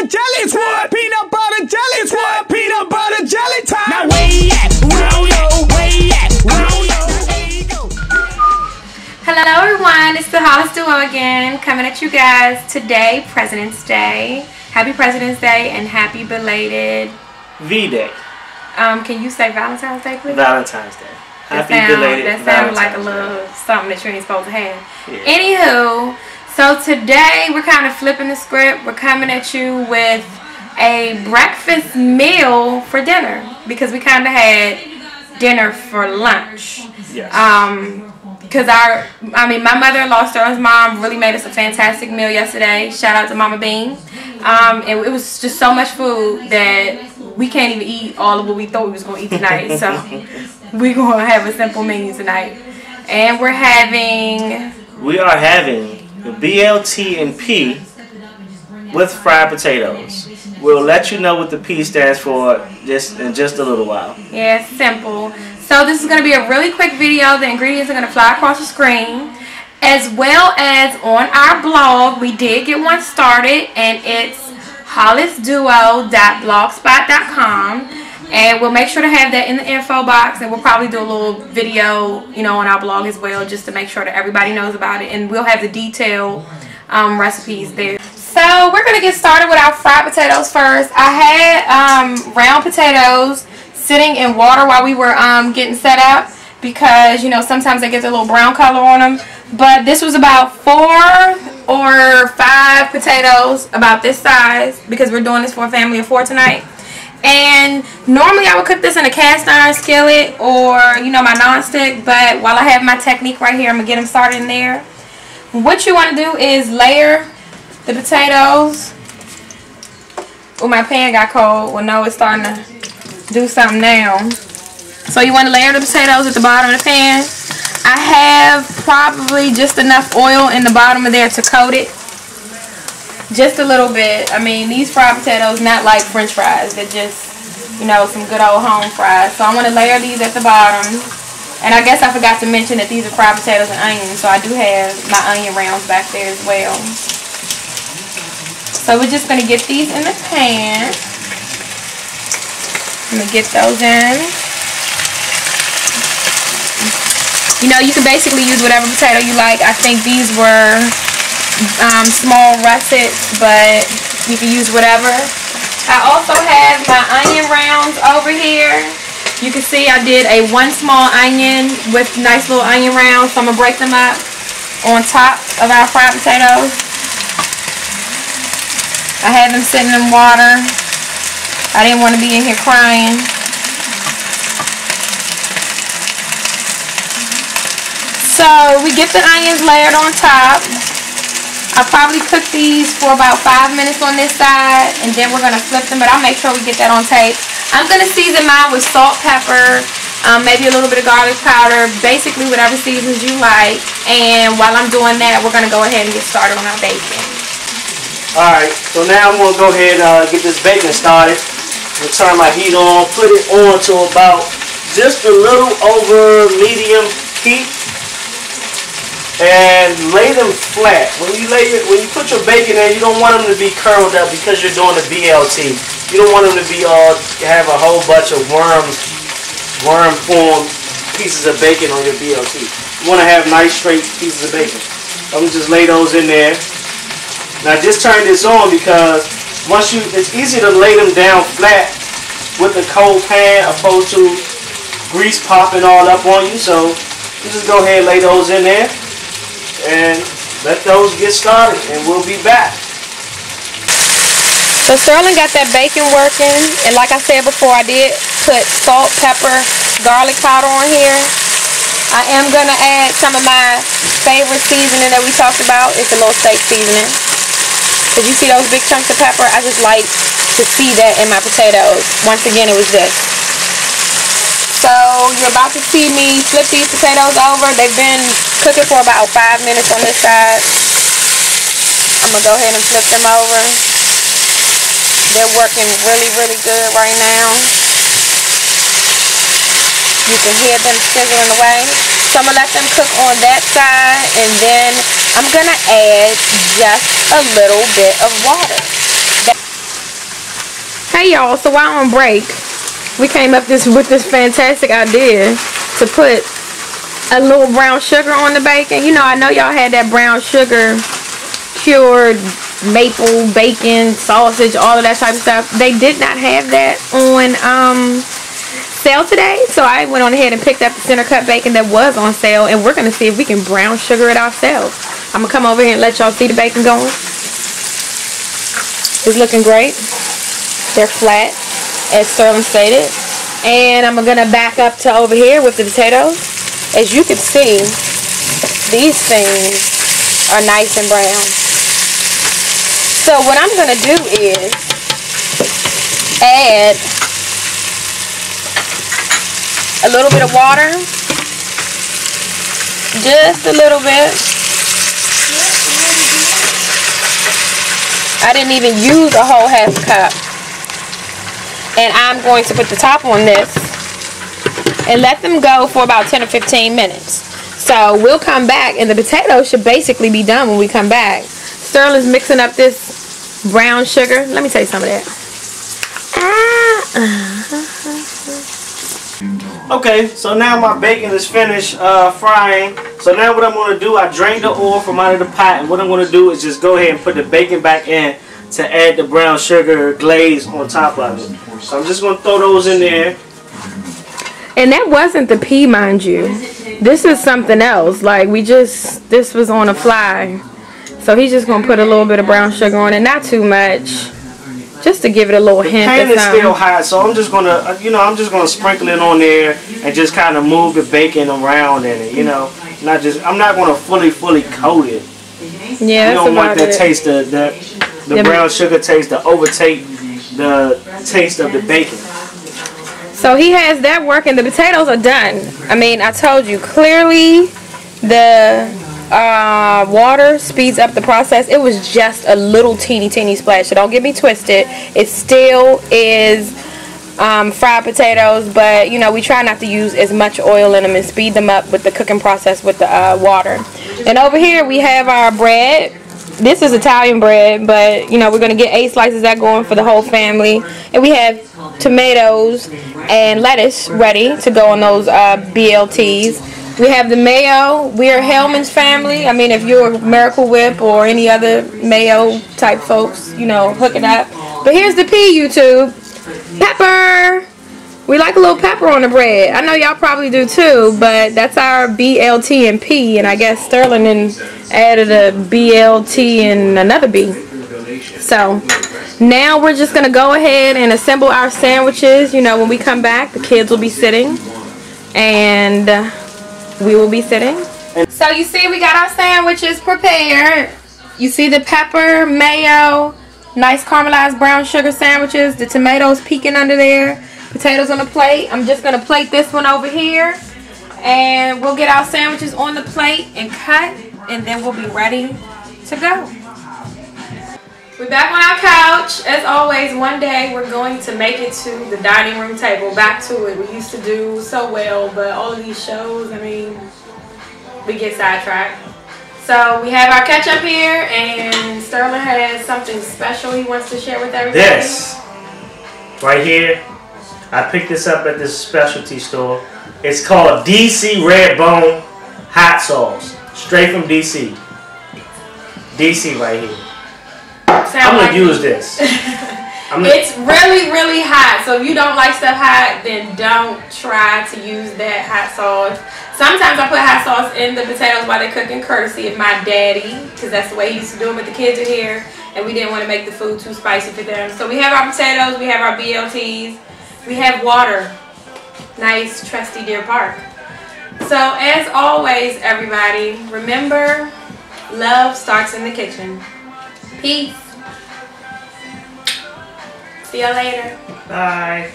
butter jelly time. Peanut butter jelly time. Peanut butter jelly time. Now where you at? Where you at? Hello everyone, it's the HollisDuo again, coming at you guys today, President's Day. Happy President's Day and happy belated V-Day. Can you say Valentine's Day, please? Valentine's Day. Happy belated That sounds like a little something that you ain't supposed to have. Yeah. Anywho, so today we're kind of flipping the script. We're coming at you with a breakfast meal for dinner because we kind of had dinner for lunch. Yes. Because my mother-in-law, Sterling's mom, really made us a fantastic meal yesterday. Shout out to Mama Bean. It was just so much food that we can't even eat all of what we thought we was going to eat tonight. So we're going to have a simple menu tonight. And we are having the BLT and P with fried potatoes. We'll let you know what the P stands for in just a little while. Yeah, it's simple. So this is going to be a really quick video. The ingredients are going to fly across the screen. As well as on our blog, we did get one started, and it's HollisDuo.blogspot.com. And we'll make sure to have that in the info box, and we'll probably do a little video, on our blog as well, just to make sure that everybody knows about it. And we'll have the detailed recipes there. So we're going to get started with our fried potatoes first. I had round potatoes sitting in water while we were getting set up because, sometimes they get a little brown color on them. But this was about 4 or 5 potatoes about this size because we're doing this for a family of 4 tonight. And normally I would cook this in a cast iron skillet or, my nonstick. But while I have my technique right here, I'm going to get them started in there. What you want to do is layer the potatoes. Oh, my pan got cold. Well, no, it's starting to do something now. So you want to layer the potatoes at the bottom of the pan. I have probably just enough oil in the bottom of there to coat it. Just a little bit. These fried potatoes not like French fries. They're just, some good old home fries. So I want to layer these at the bottom. And I guess I forgot to mention that these are fried potatoes and onions. So I do have my onion rounds back there as well. So we're just going to get these in the pan. I'm going to get those in. You can basically use whatever potato you like. I think these were small russets, but you can use whatever. I also have my onion rounds over here. You can see I did a 1 small onion with nice little onion rounds. So I'm going to break them up on top of our fried potatoes. I had them sitting in water. I didn't want to be in here crying. So we get the onions layered on top. I'll probably cook these for about 5 minutes on this side, and then we're going to flip them, but I'll make sure we get that on tape. I'm going to season mine with salt, pepper, maybe a little bit of garlic powder, basically whatever seasons you like. And while I'm doing that, we're going to go ahead and get started on our bacon. Alright, so now I'm going to go ahead and get this bacon started. I'm going to turn my heat on, put it on to about just a little over medium heat. And lay them flat. When you put your bacon in, you don't want them to be curled up because you're doing a BLT. You don't want them to be have a whole bunch of worm formed pieces of bacon on your BLT. You want to have nice straight pieces of bacon. I'm gonna just lay those in there. Now just turn this on because it's easier to lay them down flat with a cold pan opposed to grease popping all up on you. So you just go ahead and lay those in there. And let those get started, and we'll be back. So Sterling got that bacon working, and like I said before, I did put salt, pepper, garlic powder on here. I am going to add some of my favorite seasoning that we talked about. It's a little steak seasoning. Because you see those big chunks of pepper? I just like to see that in my potatoes. Once again, it was this. So you're about to see me flip these potatoes over. They've been cooking for about 5 minutes on this side. I'm going to go ahead and flip them over. They're working really, really good right now. You can hear them sizzling away. So I'm going to let them cook on that side, and then I'm going to add just a little bit of water. Hey y'all, so while on break, we came up with this fantastic idea to put a little brown sugar on the bacon. You know, I know y'all had that brown sugar cured maple bacon sausage, all of that type of stuff. They did not have that on sale today, so I went on ahead and picked up the center cut bacon that was on sale, and we're gonna see if we can brown sugar it ourselves. I'm gonna come over here and let y'all see the bacon going. It's looking great. They're flat, as Sterling stated. And I'm gonna back up to over here with the potatoes. As you can see, these things are nice and brown. So what I'm gonna do is add a little bit of water, just a little bit. I didn't even use a whole half cup. And I'm going to put the top on this and let them go for about 10 or 15 minutes. So we'll come back, and the potatoes should basically be done when we come back. Sterling's mixing up this brown sugar. Let me take some of that. Okay, so now my bacon is finished frying. So now what I'm going to do, I drained the oil from out of the pot, and what I'm going to do is just go ahead and put the bacon back in to add the brown sugar glaze on top of it. So I'm just going to throw those in there. And that wasn't the pea, mind you. This is something else. Like, this was on a fly. So he's just going to put a little bit of brown sugar on it. Not too much. Just to give it a little hint. The pan is still hot, so I'm just going to, I'm just going to sprinkle it on there and just kind of move the bacon around in it, I'm not going to fully coat it. Yeah, you don't want that taste, the brown sugar taste to overtake the taste of the bacon. So he has that working. The potatoes are done. I mean, I told you clearly the water speeds up the process. It was just a little teeny splash, so don't get me twisted. It still is fried potatoes, but we try not to use as much oil in them and speed them up with the cooking process with the water. And over here we have our bread. This is Italian bread, but we're gonna get 8 slices of that going for the whole family. And we have tomatoes and lettuce ready to go on those BLTs. We have the mayo. We are Hellman's family. I mean, if you're Miracle Whip or any other mayo type folks, hook it up. But here's the pea, YouTube. Pepper. We like a little pepper on the bread. I know y'all probably do too, but that's our BLT and P, and I guess Sterling added a BLT and another B. So now we're just going to go ahead and assemble our sandwiches. When we come back, the kids will be sitting, and we will be sitting. So you see, we got our sandwiches prepared. You see the pepper, mayo, nice caramelized brown sugar sandwiches, the tomatoes peeking under there. Potatoes on the plate. I'm just going to plate this one over here, and we'll get our sandwiches on the plate and cut, and then we'll be ready to go. We're back on our couch. As always, one day we're going to make it to the dining room table, back to it. We used to do so well, but all of these shows, I mean, we get sidetracked. So we have our ketchup here, and Sterling has something special he wants to share with everybody. This right here, I picked this up at this specialty store. It's called DC Red Bone Hot Sauce. Straight from DC. DC right here. I'm going to use this. It's really hot. So if you don't like stuff hot, then don't try to use that hot sauce. Sometimes I put hot sauce in the potatoes while they're cooking, courtesy of my daddy, because that's the way he used to do it. But the kids are here, and we didn't want to make the food too spicy for them. So we have our potatoes, we have our BLTs. We have water. Nice, trusty Deer Park. So, as always, everybody, remember, love starts in the kitchen. Peace. See you later. Bye.